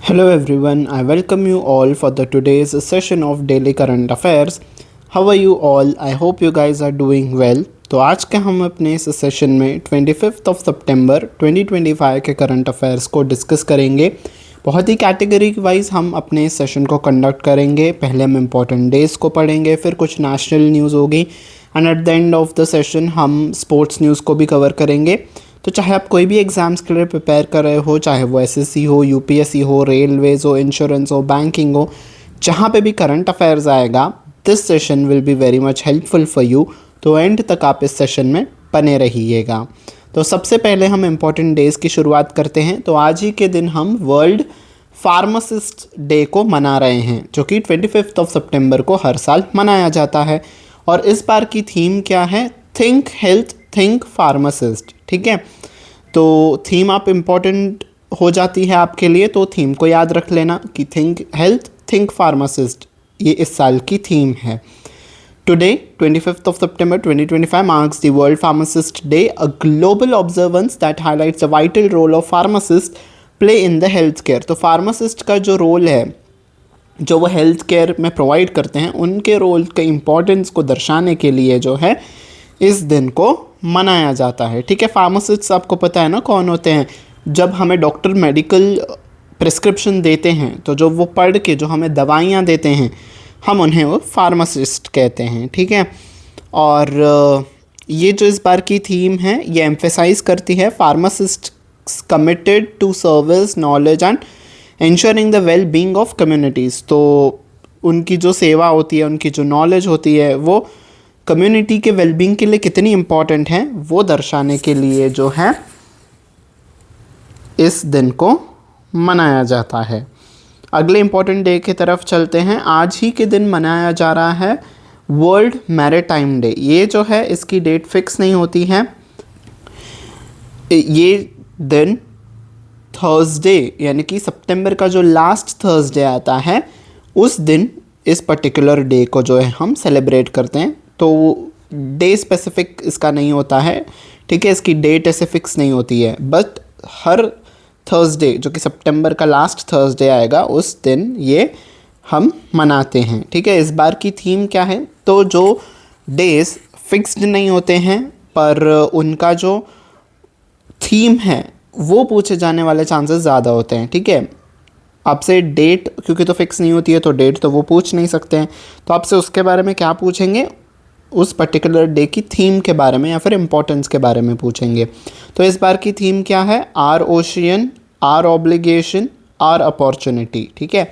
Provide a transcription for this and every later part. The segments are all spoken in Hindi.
Hello everyone, I welcome you all for the today's session of Daily Current Affairs. How are you all? I hope you guys are doing well. तो आज के हम अपने इस सेशन में 25 सितंबर 2025 के करंट अफेयर्स को डिस्कस करेंगे। बहुत ही कैटेगरी वाइज हम अपने इस सेशन को कंडक्ट करेंगे। पहले हम इम्पोर्टेंट डेज को पढ़ेंगे, फिर कुछ नेशनल न्यूज़ होगी and at the end of the session हम स्पोर्ट्स न्यूज़ को भी कवर करेंगे। तो चाहे आप कोई भी एग्ज़ाम्स के लिए प्रिपेयर कर रहे हो, चाहे वो एसएससी हो, यूपीएससी हो, रेलवेज़ हो, इंश्योरेंस हो, बैंकिंग हो, जहाँ पे भी करंट अफेयर्स आएगा, this session will be very much helpful for you. तो एंड तक आप इस सेशन में बने रहिएगा। तो सबसे पहले हम इम्पॉर्टेंट डेज़ की शुरुआत करते हैं। तो आज ही के दिन हम वर्ल्ड फार्मासिस्ट डे को मना रहे हैं, जो कि 25 सितंबर को हर साल मनाया जाता है। और इस बार की थीम क्या है? Think health, think pharmacist. ठीक है, तो थीम आप इम्पॉर्टेंट हो जाती है आपके लिए, तो थीम को याद रख लेना कि थिंक हेल्थ, थिंक फार्मासिस्ट, ये इस साल की थीम है। Today, 25th of September 2025 marks the World Pharmacist Day, a global observance that highlights the vital role of pharmacists play in the healthcare। तो फार्मासिस्ट का जो रोल है, जो वो हेल्थ केयर में प्रोवाइड करते हैं, उनके रोल के इम्पोर्टेंस को दर्शाने के लिए जो है इस दिन को मनाया जाता है। ठीक है, फार्मासिस्ट आपको पता है ना कौन होते हैं। जब हमें डॉक्टर मेडिकल प्रिस्क्रिप्शन देते हैं, तो जो वो पढ़ के जो हमें दवाइयाँ देते हैं, हम उन्हें वो फार्मासिस्ट कहते हैं। ठीक है, और ये जो इस बार की थीम है, ये एम्फेसाइज करती है pharmacist committed to service, knowledge and ensuring the well being of communities. तो उनकी जो सेवा होती है, उनकी जो नॉलेज होती है, वो कम्युनिटी के वेलबींग के लिए कितनी इम्पॉर्टेंट है, वो दर्शाने के लिए जो है इस दिन को मनाया जाता है। अगले इम्पॉर्टेंट डे की तरफ चलते हैं। आज ही के दिन मनाया जा रहा है वर्ल्ड मैरीटाइम डे। ये जो है, इसकी डेट फिक्स नहीं होती है। ये दिन थर्सडे, यानी कि सितंबर का जो लास्ट थर्सडे आता है, उस दिन इस पर्टिकुलर डे को जो है हम सेलिब्रेट करते हैं। तो डे स्पेसिफिक इसका नहीं होता है। ठीक है, इसकी डेट ऐसे फिक्स नहीं होती है, बट हर थर्सडे जो कि सितंबर का लास्ट थर्सडे आएगा, उस दिन ये हम मनाते हैं। ठीक है, इस बार की थीम क्या है? तो जो डेज फिक्स्ड नहीं होते हैं, पर उनका जो थीम है वो पूछे जाने वाले चांसेस ज़्यादा होते हैं। ठीक है, आपसे डेट क्योंकि तो फिक्स नहीं होती है, तो डेट तो वो पूछ नहीं सकते हैं। तो आपसे उसके बारे में क्या पूछेंगे? उस पर्टिकुलर डे की थीम के बारे में या फिर इम्पोर्टेंस के बारे में पूछेंगे। तो इस बार की थीम क्या है? Our ocean, our obligation, our opportunity. ठीक है,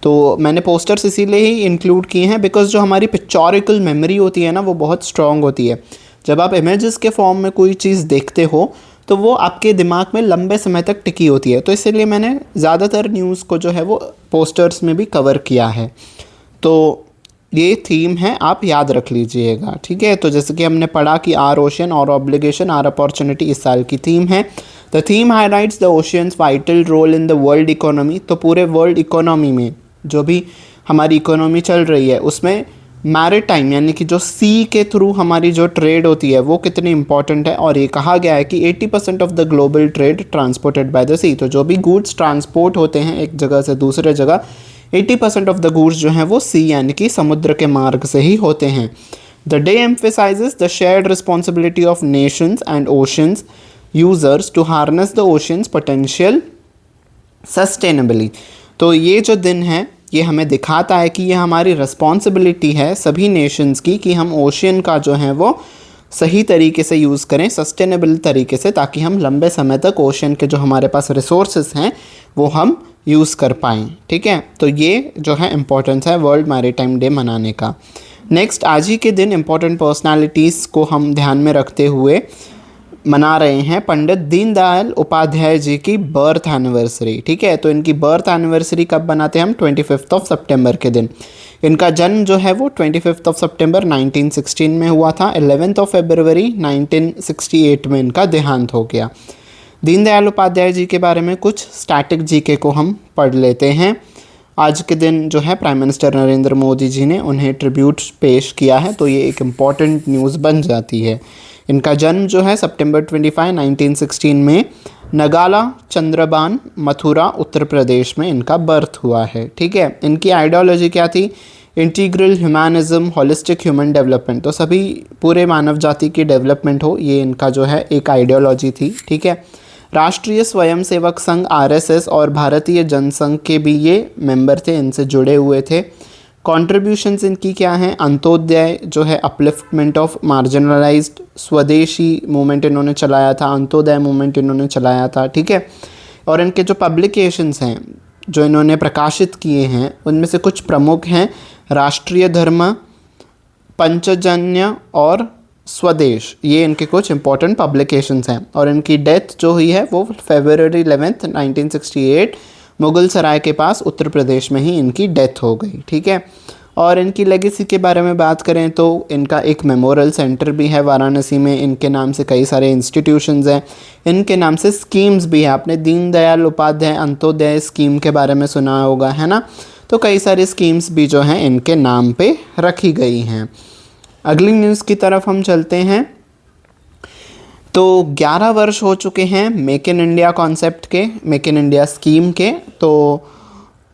तो मैंने पोस्टर्स इसीलिए ही इंक्लूड किए हैं बिकॉज जो हमारी पिक्चोरिकल मेमोरी होती है ना, वो बहुत स्ट्रॉन्ग होती है। जब आप इमेजेस के फॉर्म में कोई चीज़ देखते हो, तो वो आपके दिमाग में लंबे समय तक टिकी होती है। तो इसीलिए मैंने ज़्यादातर न्यूज़ को जो है वो पोस्टर्स में भी कवर किया है। तो ये थीम है, आप याद रख लीजिएगा। ठीक है, तो जैसे कि हमने पढ़ा कि our ocean, our obligation, our opportunity इस साल की थीम है। The theme highlights the ocean's vital role in the world economy. तो पूरे वर्ल्ड इकोनॉमी में जो भी हमारी इकोनॉमी चल रही है, उसमें मैरीटाइम यानी कि जो सी के थ्रू हमारी जो ट्रेड होती है, वो कितनी इंपॉर्टेंट है। और ये कहा गया है कि 80% of the global trade transported by the sea. तो जो भी गुड्स ट्रांसपोर्ट होते हैं एक जगह से दूसरे जगह, 80% ऑफ द गुड्स जो हैं वो सी यानी कि समुद्र के मार्ग से ही होते हैं। The day emphasizes the shared responsibility of nations and oceans users to harness the ocean's potential sustainably. तो ये जो दिन है, ये हमें दिखाता है कि ये हमारी रिस्पॉन्सिबिलिटी है सभी नेशंस की, कि हम ओशियन का जो है वो सही तरीके से यूज़ करें, सस्टेनेबल तरीके से, ताकि हम लंबे समय तक ओशियन के जो हमारे पास रिसोर्सेज हैं वो हम यूज़ कर पाएँ। ठीक है, तो ये जो है इम्पोर्टेंस है वर्ल्ड मैरीटाइम डे मनाने का। नेक्स्ट, आज ही के दिन इम्पोर्टेंट पर्सनालिटीज़ को हम ध्यान में रखते हुए मना रहे हैं पंडित दीनदयाल उपाध्याय जी की बर्थ एनिवर्सरी। ठीक है, तो इनकी बर्थ एनिवर्सरी कब बनाते हैं हम? 25 सितंबर के दिन। इनका जन्म जो है वो 25 सितंबर 1916 में हुआ था। 11 फरवरी 1968 में इनका देहांत हो गया। दीनदयाल उपाध्याय जी के बारे में कुछ स्टैटिक जीके को हम पढ़ लेते हैं। आज के दिन जो है प्राइम मिनिस्टर नरेंद्र मोदी जी ने उन्हें ट्रिब्यूट पेश किया है, तो ये एक इम्पॉर्टेंट न्यूज़ बन जाती है। इनका जन्म जो है सितंबर 25, 1916 में नगाला चंद्रबान मथुरा उत्तर प्रदेश में इनका बर्थ हुआ है। ठीक है, इनकी आइडियोलॉजी क्या थी? Integral humanism, holistic human development, तो सभी पूरे मानव जाति की डेवलपमेंट हो, ये इनका जो है एक आइडियोलॉजी थी। ठीक है, राष्ट्रीय स्वयंसेवक संघ आरएसएस और भारतीय जनसंघ के भी ये मेंबर थे, इनसे जुड़े हुए थे। कॉन्ट्रीब्यूशंस इनकी क्या हैं? अंत्योदय जो है अपलिफ्टमेंट ऑफ मार्जिनलाइज्ड, स्वदेशी मूवमेंट इन्होंने चलाया था, अंत्योदय मूवमेंट इन्होंने चलाया था। ठीक है, और इनके जो पब्लिकेशंस हैं जो इन्होंने प्रकाशित किए हैं उनमें से कुछ प्रमुख हैं राष्ट्रीय धर्म, पंचजन्य और स्वदेश, ये इनके कुछ इंपॉर्टेंट पब्लिकेशंस हैं। और इनकी डेथ जो हुई है वो February 11, 1968 मुगल सराय के पास उत्तर प्रदेश में ही इनकी डेथ हो गई। ठीक है, और इनकी लेगेसी के बारे में बात करें तो इनका एक मेमोरियल सेंटर भी है वाराणसी में, इनके नाम से कई सारे इंस्टीट्यूशंस हैं, इनके नाम से स्कीम्स भी है। आपने दीनदयाल उपाध्याय अंत्योदय स्कीम के बारे में सुना होगा, है ना? तो कई सारी स्कीम्स भी जो हैं इनके नाम पे रखी गई हैं। अगली न्यूज़ की तरफ हम चलते हैं। तो 11 वर्ष हो चुके हैं मेक इन इंडिया कॉन्सेप्ट के, मेक इन इंडिया स्कीम के, तो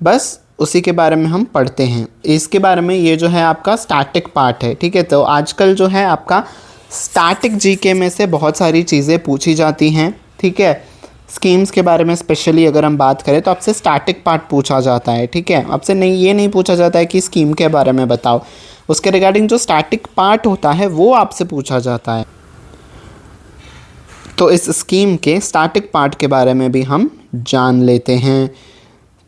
बस उसी के बारे में हम पढ़ते हैं। इसके बारे में ये जो है आपका स्टैटिक पार्ट है। ठीक है, तो आजकल जो है आपका स्टैटिक जीके में से बहुत सारी चीज़ें पूछी जाती हैं। ठीक है, स्कीम्स के बारे में स्पेशली अगर हम बात करें तो आपसे स्टैटिक पार्ट पूछा जाता है। ठीक है, आपसे नहीं पूछा जाता है कि स्कीम के बारे में बताओ, उसके रिगार्डिंग जो स्टैटिक पार्ट होता है वो आपसे पूछा जाता है। तो इस स्कीम के स्टैटिक पार्ट के बारे में भी हम जान लेते हैं।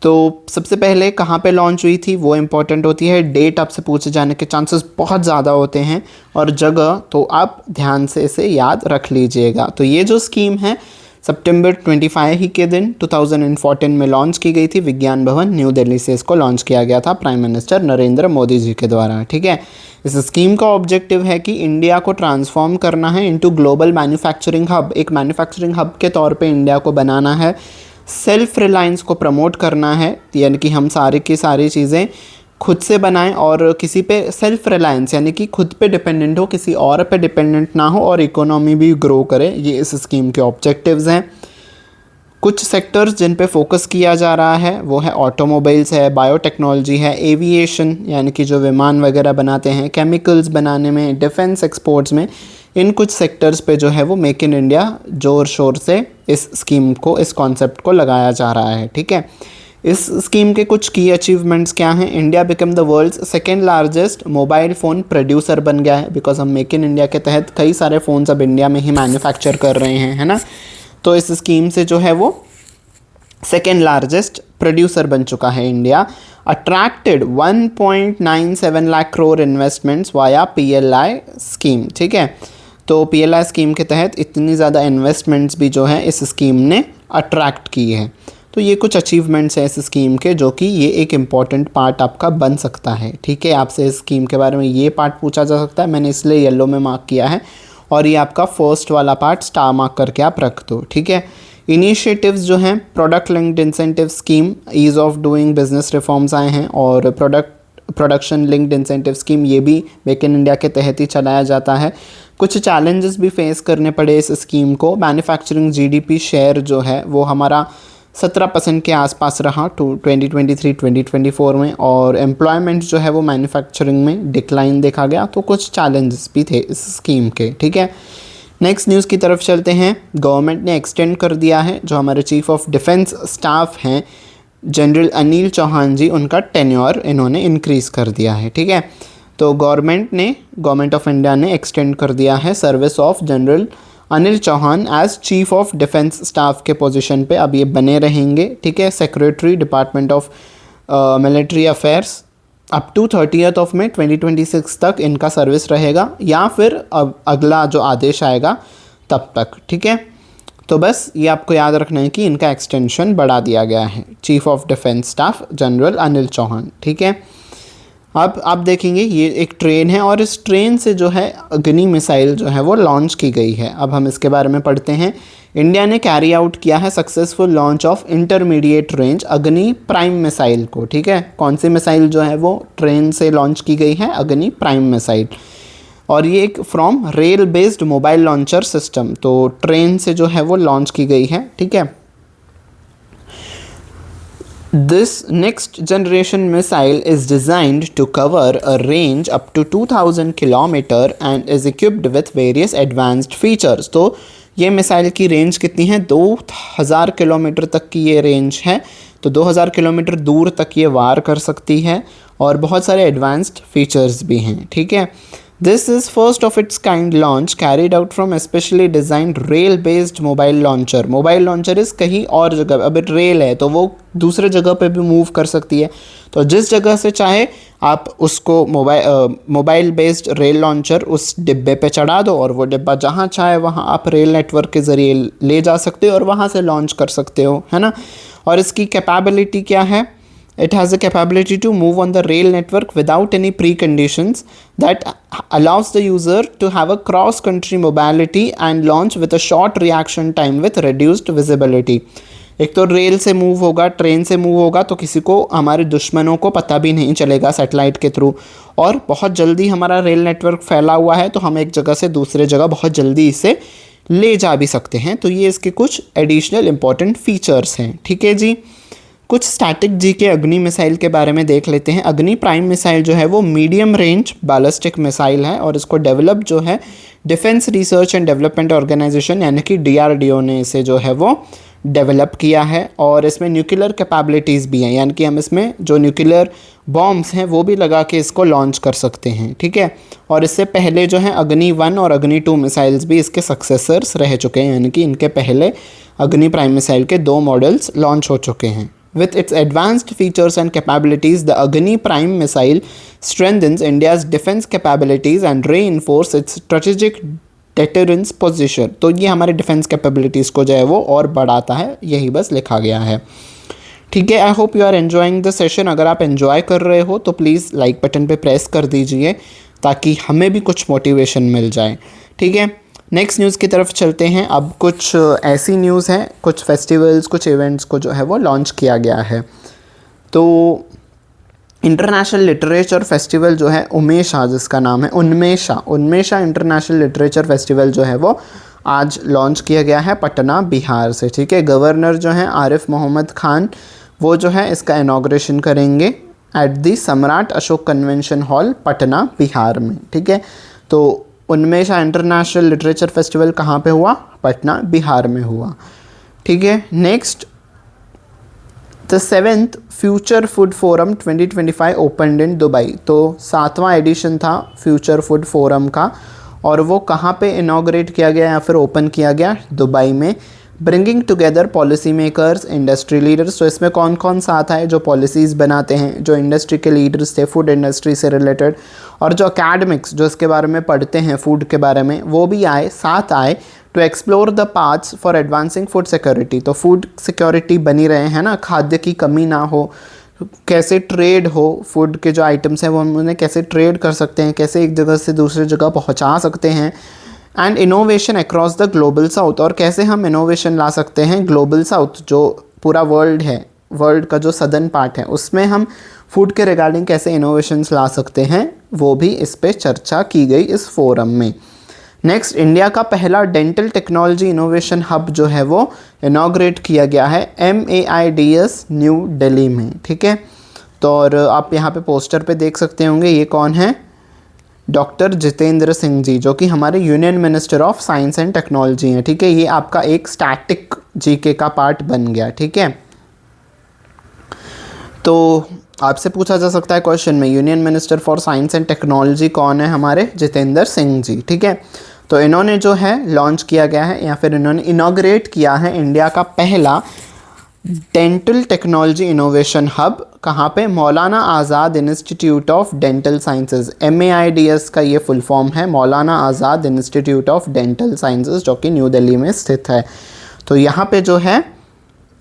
तो सबसे पहले कहाँ पे लॉन्च हुई थी वो इम्पॉर्टेंट होती है, डेट आपसे पूछे जाने के चांसेस बहुत ज़्यादा होते हैं, और जगह तो आप ध्यान से इसे याद रख लीजिएगा। तो ये जो स्कीम है सितंबर 25 ही के दिन 2014 में लॉन्च की गई थी, विज्ञान भवन न्यू दिल्ली से इसको लॉन्च किया गया था प्राइम मिनिस्टर नरेंद्र मोदी जी के द्वारा। ठीक है, इस स्कीम का ऑब्जेक्टिव है कि इंडिया को ट्रांसफॉर्म करना है इनटू ग्लोबल मैन्युफैक्चरिंग हब, एक मैन्युफैक्चरिंग हब के तौर पे इंडिया को बनाना है, सेल्फ रिलायंस को प्रमोट करना है, यानी कि हम सारी की सारी चीज़ें खुद से बनाएं और किसी पे सेल्फ रिलायंस यानी कि खुद पे डिपेंडेंट हो, किसी और पे डिपेंडेंट ना हो, और इकोनॉमी भी ग्रो करे, ये इस स्कीम के ऑब्जेक्टिव्स हैं। कुछ सेक्टर्स जिन पे फोकस किया जा रहा है वो है ऑटोमोबाइल्स है, बायोटेक्नोलॉजी है, एविएशन यानी कि जो विमान वगैरह बनाते हैं, केमिकल्स बनाने में, डिफेंस एक्सपोर्ट्स में, इन कुछ सेक्टर्स पे जो है वो मेक इन इंडिया ज़ोर शोर से इस स्कीम को, इस कॉन्सेप्ट को लगाया जा रहा है। ठीक है, इस स्कीम के कुछ की अचीवमेंट्स क्या हैं? India become the world's second largest mobile phone producer बन गया है, बिकॉज हम मेक इन इंडिया के तहत कई सारे फ़ोन्स अब इंडिया में ही मैन्युफैक्चर कर रहे हैं, है ना? तो इस स्कीम से जो है वो सेकेंड लार्जेस्ट प्रोड्यूसर बन चुका है India. Attracted 1.97 lakh crore investments via PLI scheme. ठीक है, तो PLI स्कीम के तहत इतनी ज़्यादा इन्वेस्टमेंट्स भी जो है इस स्कीम ने अट्रैक्ट की है। तो ये कुछ अचीवमेंट्स हैं इस स्कीम के, जो कि ये एक इम्पॉर्टेंट पार्ट आपका बन सकता है। ठीक है, आपसे इस स्कीम के बारे में ये पार्ट पूछा जा सकता है, मैंने इसलिए येलो में मार्क किया है, और ये आपका फर्स्ट वाला पार्ट स्टार मार्क करके आप रख दो। ठीक है, इनिशिएटिव्स जो हैं, product linked incentive scheme, ease of doing business reforms आए हैं, और प्रोडक्शन लिंक्ड इंसेंटिव स्कीम ये भी मेक इन इंडिया के तहत ही चलाया जाता है। कुछ चैलेंजेस भी फेस करने पड़े इस स्कीम को। मैन्युफैक्चरिंग GDP शेयर जो है वो हमारा 17% के आसपास रहा 2023-2024 में, और एम्प्लॉयमेंट जो है वो मैन्युफैक्चरिंग में डिक्लाइन देखा गया। तो कुछ चैलेंजेस भी थे इस स्कीम के। ठीक है, नेक्स्ट न्यूज़ की तरफ चलते हैं। गवर्नमेंट ने एक्सटेंड कर दिया है, जो हमारे चीफ ऑफ डिफेंस स्टाफ हैं जनरल अनिल चौहान जी, उनका टेन्योर इन्होंने इंक्रीज़ कर दिया है। ठीक है, तो गवर्नमेंट ऑफ इंडिया ने एक्सटेंड कर दिया है service of general Anil Chauhan as chief of defence staff के पोजीशन पे अब ये बने रहेंगे। ठीक है, secretary department of military affairs up to 30 मई 2026 तक इनका सर्विस रहेगा, या फिर अब अगला जो आदेश आएगा तब तक। ठीक है, तो बस ये आपको याद रखना है कि इनका एक्सटेंशन बढ़ा दिया गया है, chief of defence staff general Anil Chauhan. ठीक है, अब आप देखेंगे ये एक ट्रेन है, और इस ट्रेन से जो है अग्नि मिसाइल जो है वो लॉन्च की गई है। अब हम इसके बारे में पढ़ते हैं। इंडिया ने कैरी आउट किया है successful launch of intermediate range अग्नि प्राइम मिसाइल को। ठीक है, कौन सी मिसाइल जो है वो ट्रेन से लॉन्च की गई है? अग्नि प्राइम मिसाइल। और ये एक from rail based mobile launcher system, तो ट्रेन से जो है वो लॉन्च की गई है, ठीक है। This next generation missile is designed to cover a range up to 2000 km and is equipped with various advanced features। तो ये मिसाइल की रेंज कितनी है? 2000 किलोमीटर तक की ये रेंज है, तो 2000 किलोमीटर दूर तक ये वार कर सकती है और बहुत सारे एडवांस्ड फीचर्स भी हैं, ठीक है। This is first of its kind launch carried out from specially designed rail based mobile launcher. Mobile launcher इस कहीं और जगह, अब रेल है तो वो दूसरे जगह पे भी मूव कर सकती है, तो जिस जगह से चाहे आप उसको मोबाइल बेस्ड रेल लॉन्चर उस डिब्बे पे चढ़ा दो और वो डिब्बा जहाँ चाहे वहाँ आप रेल नेटवर्क के ज़रिए ले जा सकते हो और वहाँ से लॉन्च कर सकते हो, है ना। और इसकी कैपेबिलिटी क्या है? It has the capability to move on the rail network without any preconditions that allows the user to have a cross-country mobility and launch with a short reaction time with reduced visibility। एक तो रेल से मूव होगा, ट्रेन से मूव होगा, तो किसी को, हमारे दुश्मनों को पता भी नहीं चलेगा सैटेलाइट के थ्रू, और बहुत जल्दी हमारा रेल नेटवर्क फैला हुआ है तो हम एक जगह से दूसरे जगह बहुत जल्दी इसे ले जा भी सकते हैं। तो ये इसके कुछ एडिशनल इंपॉर्टेंट फीचर्स हैं, ठीक है जी। कुछ स्टैटिक जी के अग्नि मिसाइल के बारे में देख लेते हैं। अग्नि प्राइम मिसाइल जो है वो मीडियम रेंज बैलिस्टिक मिसाइल है और इसको डेवलप जो है defence research and development organisation यानी कि DRDO ने इसे जो है वो डेवलप किया है, और इसमें न्यूक्लियर कैपेबिलिटीज़ भी हैं, यानी कि हम इसमें जो न्यूक्लियर बॉम्ब्स हैं वो भी लगा के इसको लॉन्च कर सकते हैं, ठीक है। और इससे पहले जो है अग्नि 1 और अग्नि 2 मिसाइल्स भी इसके सक्सेसर्स रह चुके हैं, यानी कि इनके पहले अग्नि प्राइम मिसाइल के 2 मॉडल्स लॉन्च हो चुके हैं। With its advanced features and capabilities, the Agni Prime missile strengthens India's defense capabilities and reinforces its strategic deterrence position। तो ये हमारे डिफेंस कैपेबिलिटीज़ को जो है वो और बढ़ाता है, यही बस लिखा गया है, ठीक है। I hope you are enjoying the session. अगर आप एन्जॉय कर रहे हो तो प्लीज़ लाइक बटन पे प्रेस कर दीजिए ताकि हमें भी कुछ मोटिवेशन मिल जाए, ठीक है। नेक्स्ट न्यूज़ की तरफ चलते हैं। अब कुछ ऐसी न्यूज़ है, कुछ फेस्टिवल्स, कुछ इवेंट्स को जो है वो लॉन्च किया गया है। तो इंटरनेशनल लिटरेचर फेस्टिवल जो है उमेशा, जिसका नाम है उन्मेषा इंटरनेशनल लिटरेचर फेस्टिवल जो है वो आज लॉन्च किया गया है पटना बिहार से, ठीक है। गवर्नर जो हैं आरिफ मोहम्मद खान वो जो है इसका इनॉग्रेशन करेंगे एट दी सम्राट अशोक कन्वेंशन हॉल पटना बिहार में, ठीक है। तो उन्मेषा इंटरनेशनल लिटरेचर फेस्टिवल कहाँ पे हुआ? पटना बिहार में हुआ, ठीक है। Next, the 7th future food forum 2025 opened in Dubai. तो 7वां एडिशन था फ्यूचर फूड फोरम का, और वो कहाँ पे इनॉग्रेट किया गया या फिर ओपन किया गया? दुबई में। Bringing together policy makers, industry leaders. तो इसमें कौन कौन सा आता है? जो पॉलिसीज़ बनाते हैं, जो इंडस्ट्री के लीडर्स थे फूड इंडस्ट्री से रिलेटेड, और जो अकेडमिक्स जो इसके बारे में पढ़ते हैं फूड के बारे में, वो भी साथ आए to explore the paths for advancing food security. तो फूड सिक्योरिटी बनी रहे, हैं ना, खाद्य की कमी ना हो, कैसे ट्रेड हो, फूड के जो आइटम्स हैं वो हम उन्हें कैसे ट्रेड कर सकते हैं, कैसे एक जगह से दूसरी जगह पहुंचा सकते हैं, and innovation across the global south. और कैसे हम इनोवेशन ला सकते हैं ग्लोबल साउथ, जो पूरा वर्ल्ड है, वर्ल्ड का जो सदर्न पार्ट है, उसमें हम फूड के रिगार्डिंग कैसे इनोवेशंस ला सकते हैं, वो भी इस पे चर्चा की गई इस फोरम में। नेक्स्ट, इंडिया का पहला डेंटल टेक्नोलॉजी इनोवेशन हब जो है वो इनॉग्रेट किया गया है MAIDS न्यू दिल्ली में, ठीक है। तो और आप यहाँ पे पोस्टर पे देख सकते होंगे, ये कौन है? डॉक्टर जितेंद्र सिंह जी, जो कि हमारे union minister of science and technology हैं, ठीक है। ये आपका एक स्टैटिक जीके का पार्ट बन गया, ठीक है। तो आपसे पूछा जा सकता है क्वेश्चन में, union minister for science and technology कौन है? हमारे जितेंद्र सिंह जी, ठीक है। तो इन्होंने जो है लॉन्च किया गया है या फिर इन्होंने इनॉग्रेट किया है इंडिया का पहला डेंटल टेक्नोलॉजी इनोवेशन हब। कहाँ पे? Maulana Azad institute of dental sciences. MAIDS का ये फुल फॉर्म है, Maulana Azad institute of dental sciences, जो कि न्यू दिल्ली में स्थित है। तो यहाँ पे जो है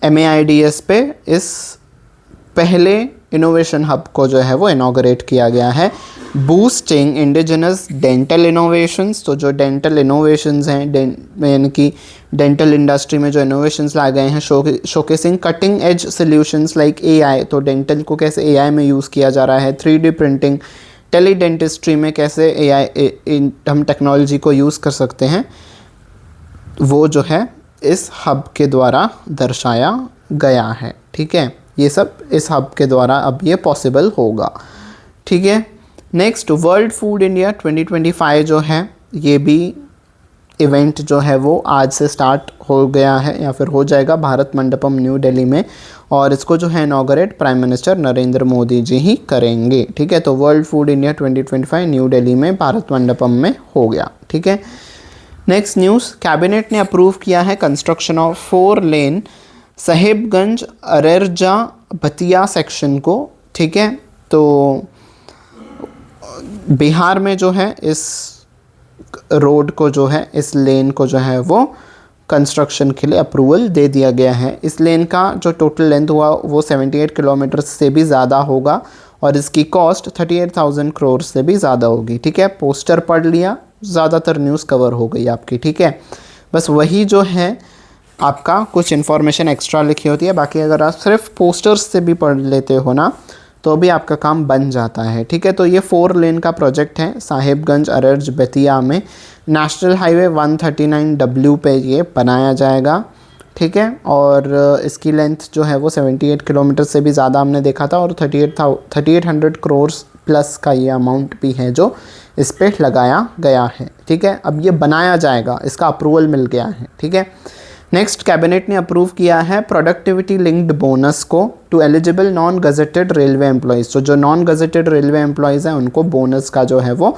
MAIDS पे इस पहले इनोवेशन हब को जो है वो इनॉग्रेट किया गया है। Boosting indigenous dental innovations. तो जो डेंटल इनोवेशंस हैं, यानी कि डेंटल इंडस्ट्री में जो इनोवेशंस लाए गए हैं, showcasing cutting edge solutions like AI। तो डेंटल को कैसे AI में यूज़ किया जा रहा है, 3D प्रिंटिंग, टेली डेंटिस्ट्री में कैसे एआई हम टेक्नोलॉजी को यूज़ कर सकते हैं, वो जो है इस हब के द्वारा दर्शाया गया है। ठीक है, ये सब इस हब के द्वारा अब ये पॉसिबल होगा। ठीक है, नेक्स्ट वर्ल्ड फूड इंडिया 2025 जो है, ये भी इवेंट जो है वो आज से स्टार्ट हो गया है या फिर हो जाएगा भारत मंडपम न्यू दिल्ली में, और इसको जो है inaugurate prime minister Narendra Modi ji ही करेंगे। ठीक है, तो world food India 2025 new Delhi में भारत मंडपम में हो गया। ठीक है, नेक्स्ट न्यूज़, कैबिनेट ने अप्रूव किया है construction of 4 lane Sahibganj Areraja Bettiah section को। ठीक है, तो बिहार में जो है इस रोड को जो है, इस लेन को जो है वो कंस्ट्रक्शन के लिए अप्रूवल दे दिया गया है। इस लेन का जो टोटल लेंथ हुआ वो 78 किलोमीटर से भी ज़्यादा होगा और इसकी कॉस्ट 38,000 करोड़ से भी ज़्यादा होगी। ठीक है, पोस्टर पढ़ लिया, ज़्यादातर न्यूज़ कवर हो गई आपकी। ठीक है, बस वही जो है आपका कुछ इन्फॉर्मेशन एक्स्ट्रा लिखी होती है, बाकी अगर आप सिर्फ पोस्टर्स से भी पढ़ लेते हो ना तो भी आपका काम बन जाता है। ठीक है, तो ये 4 लेन का प्रोजेक्ट है साहिबगंज अरेरज बेतिया में, नेशनल हाईवे 139W पे ये बनाया जाएगा। ठीक है, और इसकी लेंथ जो है वो 78 किलोमीटर से भी ज़्यादा हमने देखा था, और 3800 करोड़ प्लस का ये अमाउंट भी है जो इस पर लगाया गया है। ठीक है, अब ये बनाया जाएगा, इसका अप्रूवल मिल गया है। ठीक है, नेक्स्ट, कैबिनेट ने अप्रूव किया है प्रोडक्टिविटी लिंक्ड बोनस को to eligible non gazetted railway employees. तो जो नॉन गजेटेड रेलवे एम्प्लॉयज़ हैं उनको बोनस का जो है वो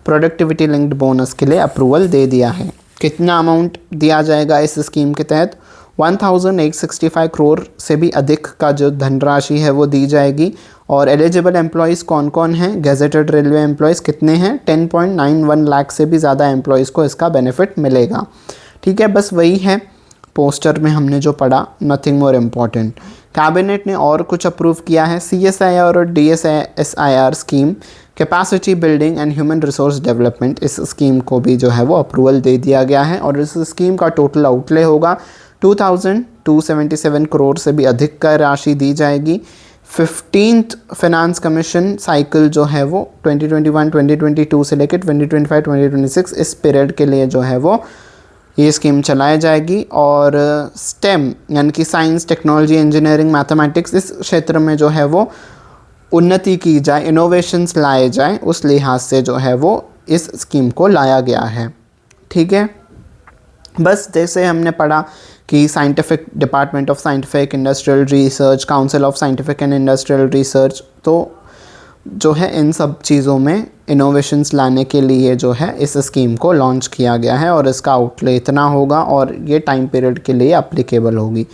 प्रोडक्टिविटी लिंक्ड बोनस के लिए अप्रूवल दे दिया है। कितना अमाउंट दिया जाएगा इस स्कीम के तहत? 1,865 करोड़ से भी अधिक का जो धनराशि है वो दी जाएगी। और एलिजिबल एम्प्लॉयज़ कौन कौन हैं? गजेटेड रेलवे एम्प्लॉयज़ कितने हैं? 10.91 लाख से भी ज़्यादा एम्प्लॉयज़ को इसका बेनिफिट मिलेगा। ठीक है, बस वही है पोस्टर में हमने जो पढ़ा, नथिंग मोर इम्पॉर्टेंट। कैबिनेट ने और कुछ अप्रूव किया है, CSIR और DSIR scheme, capacity building and human resource development, इस स्कीम को भी जो है वो अप्रूवल दे दिया गया है। और इस स्कीम का टोटल आउटले होगा 2,277 करोड़ से भी अधिक का राशि दी जाएगी। 15th फाइनेंस कमीशन साइकिल जो है वो 2021-2022 से लेकर 2025-2026 इस पीरियड के लिए जो है वो ये स्कीम चलाई जाएगी। और स्टेम यानी कि साइंस, टेक्नोलॉजी, इंजीनियरिंग, मैथमेटिक्स, इस क्षेत्र में जो है वो उन्नति की जाए, इनोवेशंस लाए जाए, उस लिहाज से जो है वो इस स्कीम को लाया गया है। ठीक है, बस जैसे हमने पढ़ा कि scientific department of scientific industrial research, council of scientific and industrial research, तो जो है इन सब चीज़ों में इनोवेशंस लाने के लिए जो है इस स्कीम को लॉन्च किया गया है और इसका आउटले इतना होगा और ये टाइम पीरियड के लिए एप्लीकेबल होगी।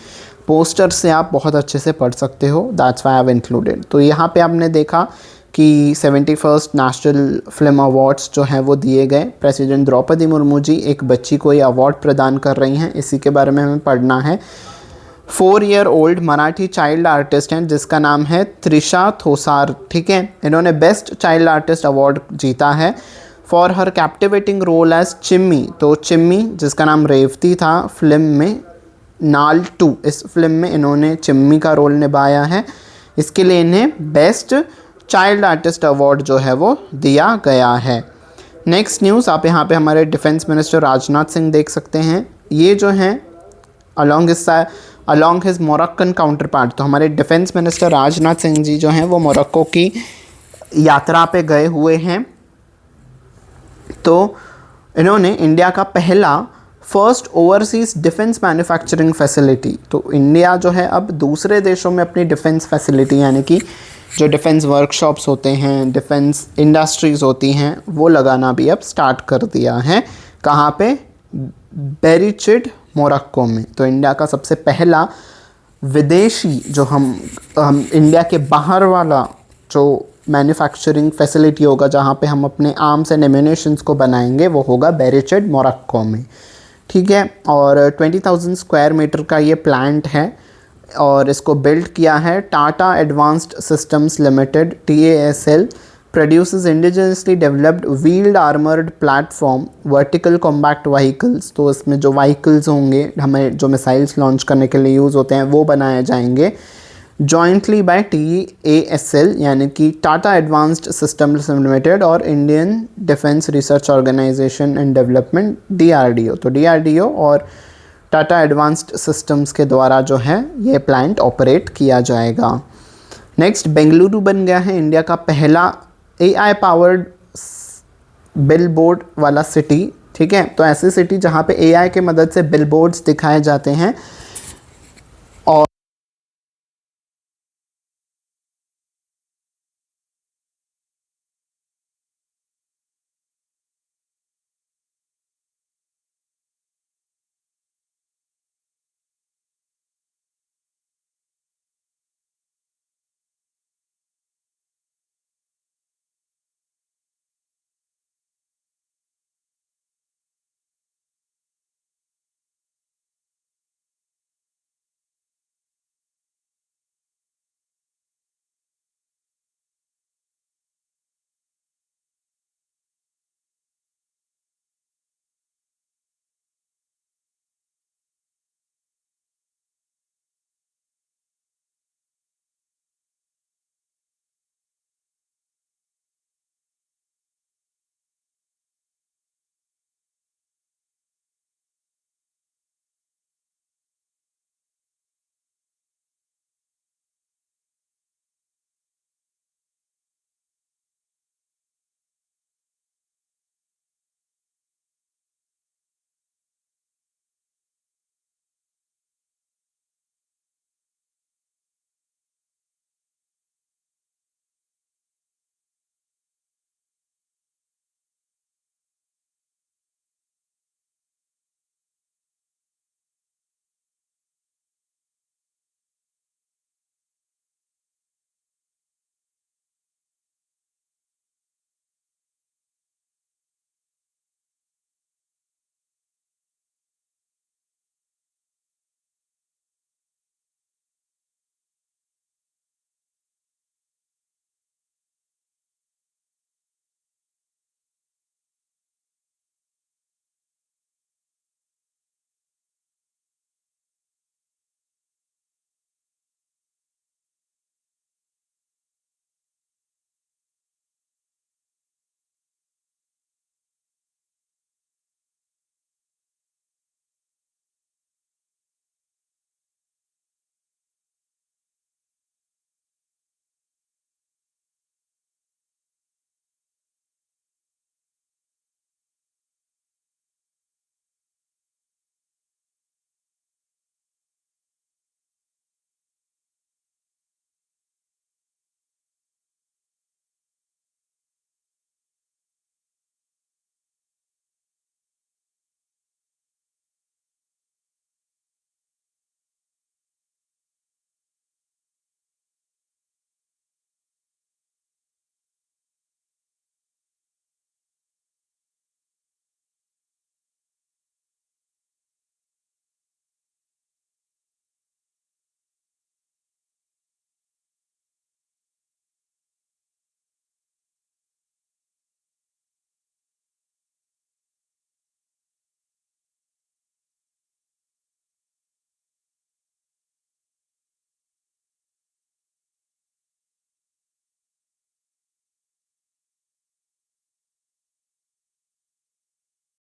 पोस्टर से आप बहुत अच्छे से पढ़ सकते हो, that's why I have included. तो यहाँ पे आपने देखा कि 71st नेशनल फिल्म अवार्ड्स जो हैं वो दिए गए। प्रेसिडेंट द्रौपदी मुर्मू जी एक बच्ची को ये अवार्ड प्रदान कर रही हैं, इसी के बारे में हमें पढ़ना है। 4-year-old मराठी चाइल्ड आर्टिस्ट हैं जिसका नाम है त्रिशा थोसार। ठीक है, इन्होंने बेस्ट चाइल्ड आर्टिस्ट अवार्ड जीता है for her captivating role as Chimmi. तो चिम्मी जिसका नाम रेवती था फिल्म में नाल 2, इस फिल्म में इन्होंने चिम्मी का रोल निभाया है। इसके लिए इन्हें बेस्ट चाइल्ड आर्टिस्ट अवार्ड जो है वो दिया गया है। नेक्स्ट न्यूज़, आप यहाँ पे हमारे डिफेंस मिनिस्टर राजनाथ सिंह देख सकते हैं। ये जो हैं along his Moroccan counter part, तो हमारे डिफेंस मिनिस्टर राजनाथ सिंह जी जो हैं वो मोरक्को की यात्रा पे गए हुए हैं। तो इन्होंने इंडिया का पहला first overseas defence manufacturing facility, तो इंडिया जो है अब दूसरे देशों में अपनी डिफेंस फैसिलिटी यानी कि जो डिफेंस वर्कशॉप्स होते हैं, डिफेंस इंडस्ट्रीज़ होती हैं, वो लगाना भी अब स्टार्ट कर दिया है। कहाँ पे? बेरिचिड, मोरक्को में। तो इंडिया का सबसे पहला विदेशी जो हम इंडिया के बाहर वाला जो मैन्युफैक्चरिंग फैसिलिटी होगा जहाँ पे हम अपने आर्म्स एंड एम्यूनिशंस को बनाएंगे, वो होगा बेरिचिड, मोरक्को में। ठीक है, और 20,000 स्क्वायर मीटर का ये प्लांट है और इसको बिल्ड किया है Tata advanced systems limited, TASL, produces indigenously developed wheeled armored platform vertical combat vehicles। तो इसमें जो व्हीकल्स होंगे हमें जो मिसाइल्स लॉन्च करने के लिए यूज़ होते हैं वो बनाए जाएंगे। जॉइंटली बाय TASL यानी कि टाटा एडवांस्ड सिस्टम्स लिमिटेड और Indian defence research organisation and development DRDO। तो DRDO और टाटा एडवांस्ड सिस्टम्स के द्वारा जो है ये प्लांट ऑपरेट किया जाएगा। नेक्स्ट, बेंगलुरु बन गया है इंडिया का पहला AI पावर्ड बिल बोर्ड वाला सिटी। ठीक है, तो ऐसी सिटी जहाँ पे AI के मदद से बिल बोर्ड्स दिखाए जाते हैं और